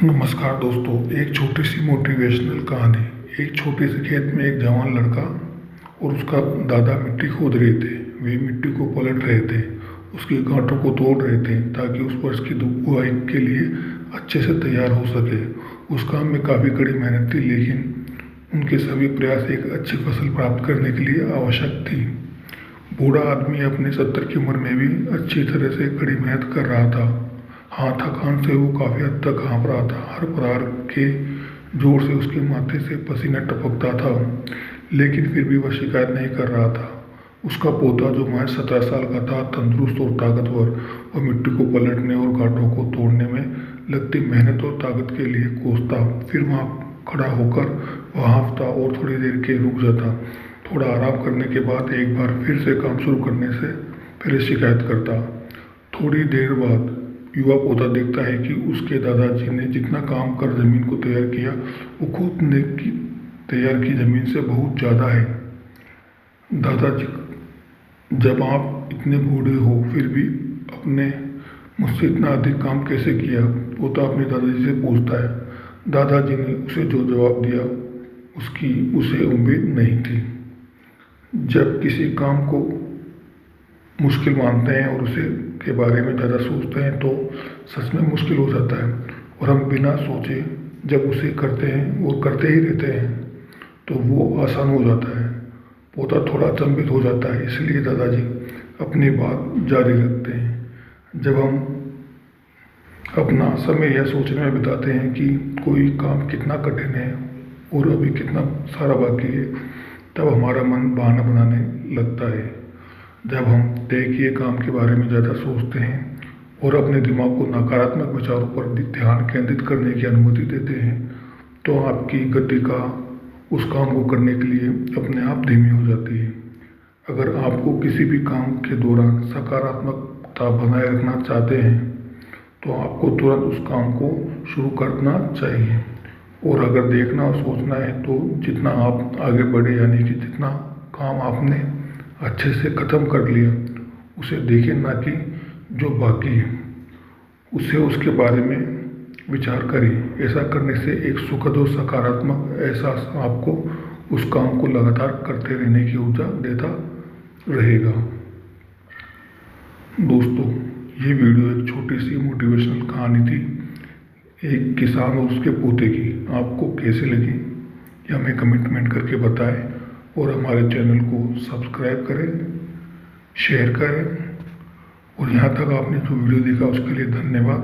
नमस्कार दोस्तों, एक छोटी सी मोटिवेशनल कहानी। एक छोटे से खेत में एक जवान लड़का और उसका दादा मिट्टी खोद रहे थे। वे मिट्टी को पलट रहे थे, उसके गांठों को तोड़ रहे थे ताकि उस वर्ष की बुआई के लिए अच्छे से तैयार हो सके। उस काम में काफ़ी कड़ी मेहनत थी, लेकिन उनके सभी प्रयास एक अच्छी फसल प्राप्त करने के लिए आवश्यक थी। बूढ़ा आदमी अपने 70 की उम्र में भी अच्छी तरह से कड़ी मेहनत कर रहा था। हाँ, थकान से वो काफ़ी हद तक काँप रहा था। हर प्रहार के जोर से उसके माथे से पसीना टपकता था, लेकिन फिर भी वह शिकायत नहीं कर रहा था। उसका पोता, जो महज 17 साल का था, तंदुरुस्त और ताकतवर, वह मिट्टी को पलटने और गांठों को तोड़ने में लगती मेहनत और ताकत के लिए कोसता। फिर वहाँ खड़ा होकर वह हाँफता और थोड़ी देर के रुक जाता। थोड़ा आराम करने के बाद एक बार फिर से काम शुरू करने से फिर शिकायत करता। थोड़ी देर बाद युवा पौधा देखता है कि उसके दादाजी ने जितना काम कर जमीन को तैयार किया, वो खुद ने तैयार की जमीन से बहुत ज़्यादा है। दादाजी, जब आप इतने बूढ़े हो फिर भी अपने मुझसे इतना अधिक काम कैसे किया? पोता अपने दादाजी से पूछता है। दादाजी ने उसे जो जवाब दिया, उसकी उसे उम्मीद नहीं थी। जब किसी काम को मुश्किल मानते हैं और उसे के बारे में ज़्यादा सोचते हैं तो सच में मुश्किल हो जाता है, और हम बिना सोचे जब उसे करते हैं और करते ही रहते हैं तो वो आसान हो जाता है। पोता थोड़ा अचंभित हो जाता है, इसलिए दादाजी अपनी बात जारी रखते हैं। जब हम अपना समय यह सोचने में बिताते हैं कि कोई काम कितना कठिन है और अभी कितना सारा बाकी है, तब हमारा मन बहाना बनाने लगता है। जब हम तय किए काम के बारे में ज़्यादा सोचते हैं और अपने दिमाग को नकारात्मक विचारों पर ध्यान केंद्रित करने की अनुमति देते हैं, तो आपकी गति का उस काम को करने के लिए अपने आप धीमी हो जाती है। अगर आपको किसी भी काम के दौरान सकारात्मकता बनाए रखना चाहते हैं तो आपको तुरंत उस काम को शुरू करना चाहिए। और अगर देखना और सोचना है तो जितना आप आगे बढ़े, यानी कि जितना काम आपने अच्छे से ख़त्म कर लिया, उसे देखें, ना कि जो बाकी है उसे उसके बारे में विचार करें। ऐसा करने से एक सुखद और सकारात्मक एहसास आपको उस काम को लगातार करते रहने की ऊर्जा देता रहेगा। दोस्तों, ये वीडियो एक छोटी सी मोटिवेशनल कहानी थी, एक किसान और उसके पोते की। आपको कैसे लगी ये हमें कमेंट करके बताएं, और हमारे चैनल को सब्सक्राइब करें, शेयर करें, और यहाँ तक आपने जो वीडियो देखा उसके लिए धन्यवाद।